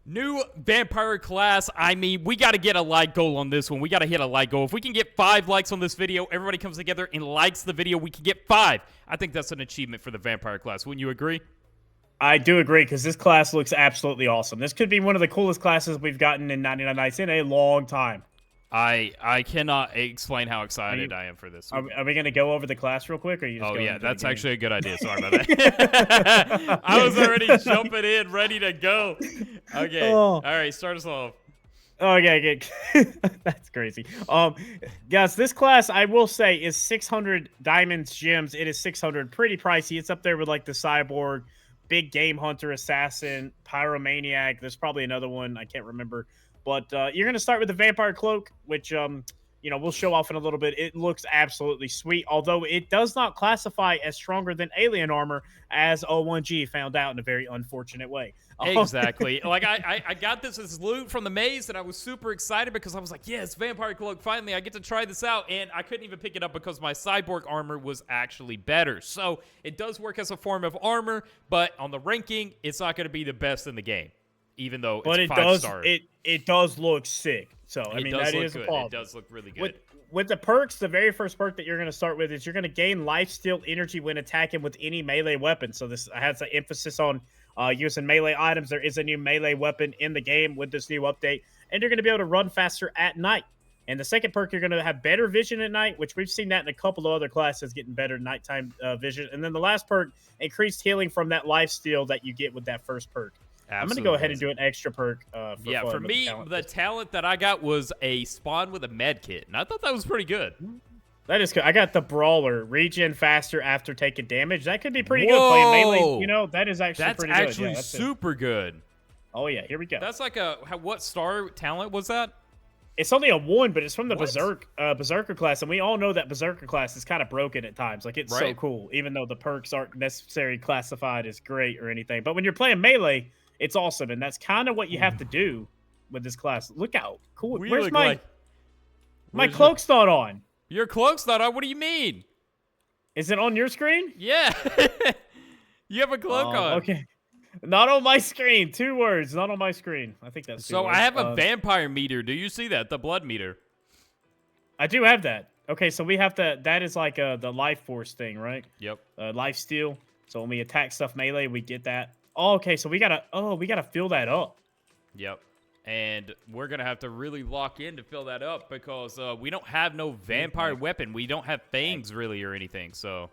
New vampire class. I mean, we got to get a like goal on this one. We got to hit a like goal. If we can get 5 likes on this video, everybody comes together and likes the video, we can get 5. I think that's an achievement for the vampire class. Wouldn't you agree? I do agree, because this class looks absolutely awesome. This could be one of the coolest classes we've gotten in 99 Nights in a long time. I cannot explain how excited I am for this. Are we going to go over the class real quick? Or are you just Oh, going yeah, into that's the game? actually a good idea. Sorry about that. I was already jumping in, ready to go. Okay. Oh. All right, start us off. Okay, that's crazy. Guys, this class, I will say, is 600 diamonds, gems. It is 600, pretty pricey. It's up there with like the cyborg, big game hunter, assassin, pyromaniac. There's probably another one I can't remember, but you're gonna start with the vampire cloak, which we'll show off in a little bit. It looks absolutely sweet, although it does not classify as stronger than alien armor, as O1G found out in a very unfortunate way. Exactly. Like, I got this as loot from the maze, and I was super excited because I was like, yes, vampire cloak, finally, I get to try this out, and I couldn't even pick it up because my cyborg armor was actually better. So it does work as a form of armor, but on the ranking, it's not going to be the best in the game, even though it's 5-star. It does look sick. So I mean, that is good. a It does look really good. With the perks, the very first perk that you're going to start with is you're going to gain life steal energy when attacking with any melee weapon. So this has an emphasis on using melee items. There is a new melee weapon in the game with this new update, and you're going to be able to run faster at night. And the second perk, you're going to have better vision at night, which we've seen that in a couple of other classes, getting better nighttime vision. And then the last perk, increased healing from that life steal that you get with that first perk. Absolutely. I'm going to go ahead and do an extra perk. For me, the talent that I got was a spawn with a med kit, and I thought that was pretty good. That is good. I got the brawler, regen faster after taking damage. That could be pretty good playing melee. That is actually pretty good. That's actually super good. Oh yeah, here we go. That's like what star talent was that? It's only a 1, but it's from the Berserker class, and we all know that Berserker class is kind of broken at times. Like, it's so cool, even though the perks aren't necessarily classified as great or anything. But when you're playing melee, it's awesome, and that's kind of what you have to do with this class. Look how cool. Where's my cloak's not on? Your cloak's not on? What do you mean? Is it on your screen? Yeah. You have a cloak on. Okay. Not on my screen. 2 words. Not on my screen. I think that's 2 So words. I have a vampire meter. Do you see that? The blood meter. I do have that. Okay, so we have to. That is like the life force thing, right? Yep. Life steal. So when we attack stuff melee, we get that. Oh, okay. So we gotta fill that up. Yep. And we're gonna have to really lock in to fill that up because we don't have no vampire weapon. We don't have fangs really or anything. So.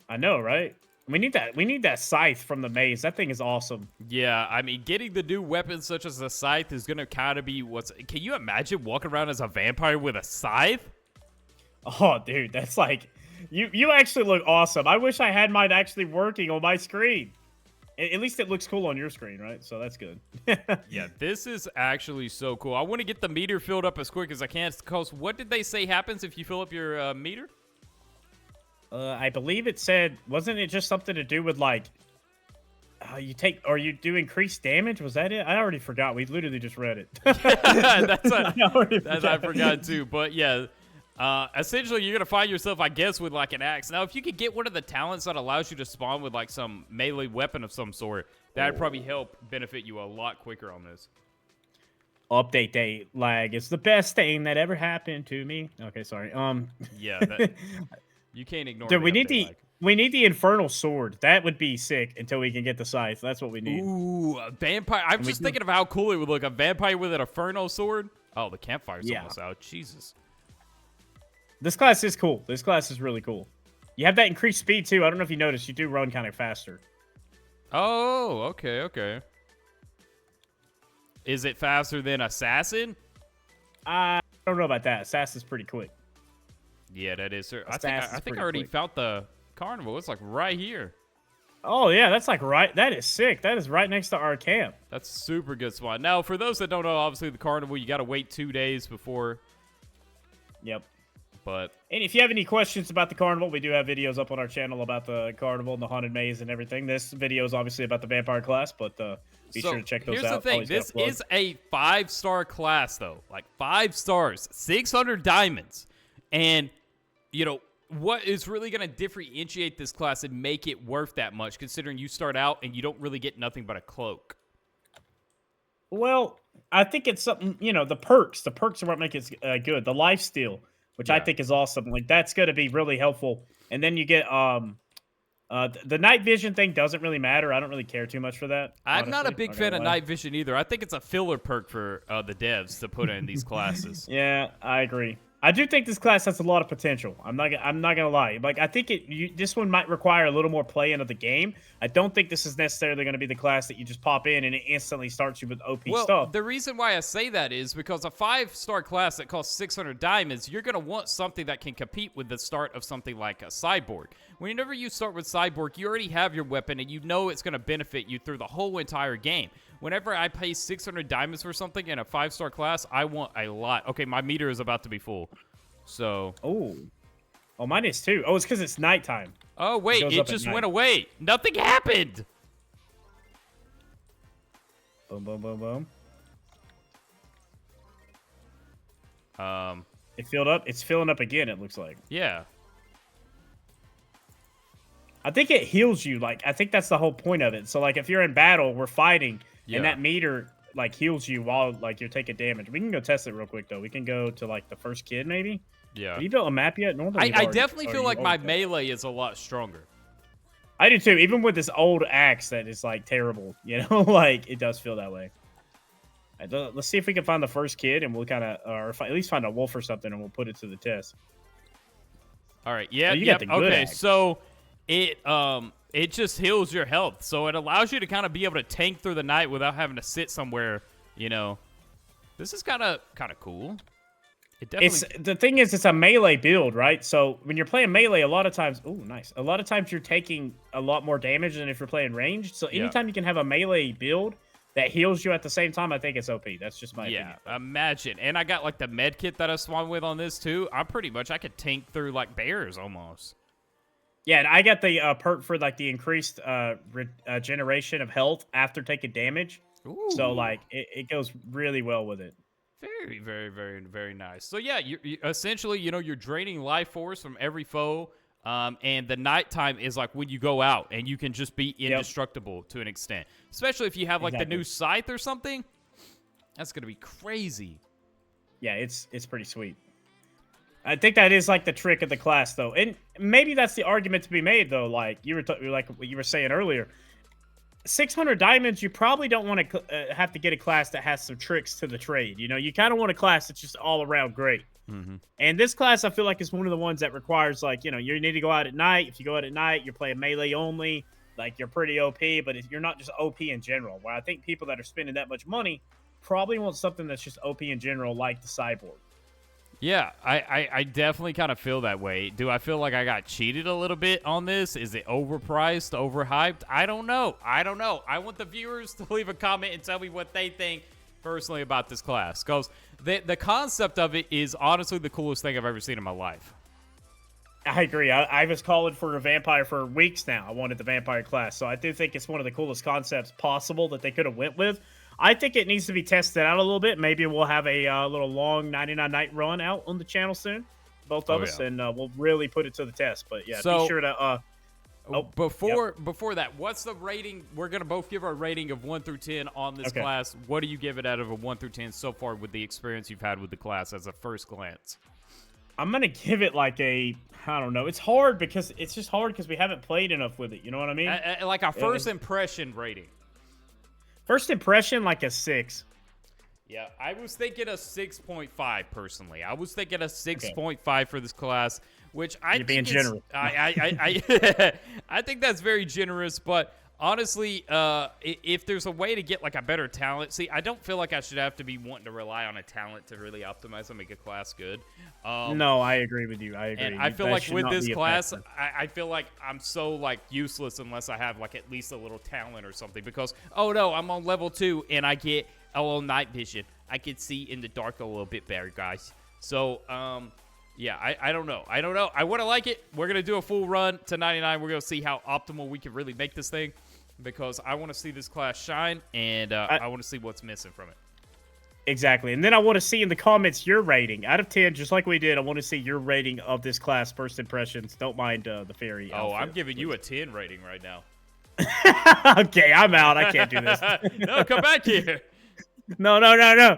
I know, right? We need that. We need that scythe from the maze. That thing is awesome. Yeah, I mean, getting the new weapons such as the scythe is gonna kind of be what's. Can you imagine walking around as a vampire with a scythe? Oh, dude, that's like you actually look awesome. I wish I had mine actually working on my screen. At least it looks cool on your screen, right? So that's good. Yeah, this is actually so cool. I want to get the meter filled up as quick as I can. Because what did they say happens if you fill up your meter? I believe it said, wasn't it just something to do with like, you do increased damage? Was that it? I already forgot. We literally just read it. I forgot too. But yeah, essentially you're going to find yourself, I guess, with like an axe. Now, if you could get one of the talents that allows you to spawn with like some melee weapon of some sort, that'd probably help benefit you a lot quicker on this. Update date lag is the best thing that ever happened to me. Okay, sorry. Yeah, you can't ignore. Dude, we need the infernal sword. That would be sick until we can get the scythe. That's what we need. Ooh, a vampire! I'm just thinking of how cool it would look. A vampire with an infernal sword. Oh, the campfire's almost out. Jesus. This class is cool. This class is really cool. You have that increased speed too. I don't know if you noticed. You do run kind of faster. Oh, okay. Is it faster than Assassin? I don't know about that. Assassin's pretty quick. Yeah, that is, sir. I think I already found the Carnival. It's like right here. Oh, yeah, that's like right. That is sick. That is right next to our camp. That's a super good spot. Now, for those that don't know, obviously the Carnival, you got to wait 2 days before. Yep. But and if you have any questions about the Carnival, we do have videos up on our channel about the Carnival and the Haunted Maze and everything. This video is obviously about the Vampire class, but be sure to check those out. Here's the thing. This is a 5-star class, though. Like 5 stars, 600 diamonds. And what is really going to differentiate this class and make it worth that much, considering you start out and you don't really get nothing but a cloak? Well, I think it's something, the perks. The perks are what make it good. The life steal, which I Yeah. think is awesome. Like that's going to be really helpful. And then you get the night vision thing doesn't really matter. I don't really care too much for that, I'm not a honestly. big Not gonna fan of lie. night vision either. I think it's a filler perk for the devs to put in these classes. Yeah, I agree. I do think this class has a lot of potential. I'm not gonna lie. Like I think this one might require a little more play into the game. I don't think this is necessarily going to be the class that you just pop in and it instantly starts you with OP Well, stuff. the reason why I say that is because a 5-star class that costs 600 diamonds, you're going to want something that can compete with the start of something like a cyborg. Whenever you start with cyborg, you already have your weapon and you know it's going to benefit you through the whole entire game. Whenever I pay 600 diamonds for something in a 5-star class, I want a lot. Okay, my meter is about to be full. So. Oh, mine is too. Oh, it's because it's nighttime. Oh, wait, goes it up at just night. went away. Nothing happened. Boom, boom, boom, boom. It filled up. It's filling up again. It looks like. Yeah. I think it heals you. Like I think that's the whole point of it. So like if you're in battle, we're fighting, Yeah. and that meter like heals you while like you're taking damage. We can go test it real quick though. We can go to like the first kid maybe. Yeah. Have you built a map yet? Normally I definitely feel like my melee is a lot stronger. I do too. Even with this old axe that is like terrible, like it does feel that way. Let's see if we can find the first kid, and we'll kind of, at least find a wolf or something, and we'll put it to the test. All right. Yeah. Oh, you got the good Okay. axe. So it just heals your health, so it allows you to kind of be able to tank through the night without having to sit somewhere. This is kind of cool. It definitely. The thing is, it's a melee build, right? So when you're playing melee, a lot of times, oh, nice. A lot of times you're taking a lot more damage than if you're playing ranged. So Yeah. anytime you can have a melee build that heals you at the same time, I think it's OP. That's just my opinion. Imagine. And I got like the med kit that I spawned with on this too. I could tank through like bears almost. Yeah, and I got the perk for like the increased generation of health after taking damage. Ooh. So like it goes really well with it. Very, very, very, very nice. So yeah, you essentially, you're draining life force from every foe, and the nighttime is like when you go out and you can just be indestructible to an extent. Especially if you have like the new scythe or something, that's gonna be crazy. Yeah, it's pretty sweet. I think that is like the trick of the class, though, and maybe that's the argument to be made, though. Like like what you were saying earlier. 600 diamonds, you probably don't want to have to get a class that has some tricks to the trade. You kind of want a class that's just all around great. Mm-hmm. And this class, I feel like, is one of the ones that requires, like, you need to go out at night. If you go out at night, you're playing melee only. Like, you're pretty OP, but you're not just OP in general. Where I think people that are spending that much money probably want something that's just OP in general, like the cyborg. Yeah, I definitely kind of feel that way. Do I feel like I got cheated a little bit on this? Is it overpriced, overhyped? I don't know. I want the viewers to leave a comment and tell me what they think personally about this class. Because the concept of it is honestly the coolest thing I've ever seen in my life. I agree. I was calling for a vampire for weeks now. I wanted the vampire class. So I do think it's one of the coolest concepts possible that they could have went with. I think it needs to be tested out a little bit. Maybe we'll have a little long 99 night run out on the channel soon, both of us, and we'll really put it to the test. But yeah, be sure to. Before that, what's the rating? We're gonna both give our rating of 1 through 10 on this class. What do you give it out of a 1 through 10 so far with the experience you've had with the class as a first glance? I'm gonna give it like I don't know. It's hard because we haven't played enough with it. You know what I mean? Like a first impression rating. First impression, like a 6. Yeah, I was thinking a 6.5 personally. I was thinking a 6.5 for this class, which You're being generous. I think that's very generous, but honestly, if there's a way to get like a better talent, see, I don't feel like I should have to be wanting to rely on a talent to really optimize and make a class good. No, I agree with you. I agree. And I feel like with this class, I feel like I'm so like useless unless I have like at least a little talent or something. Because oh no, I'm on level 2 and I get a little night vision. I can see in the dark a little bit better, guys. So yeah, I don't know. I want to like it. We're gonna do a full run to 99. We're gonna see how optimal we can really make this thing, because I want to see this class shine, and I want to see what's missing from it. Exactly. And then I want to see in the comments your rating. Out of 10, just like we did, I want to see your rating of this class, first impressions. Don't mind the fairy outfit, I'm giving you a 10 rating right now. Okay, I'm out. I can't do this. No, come back here. No, no, no, no.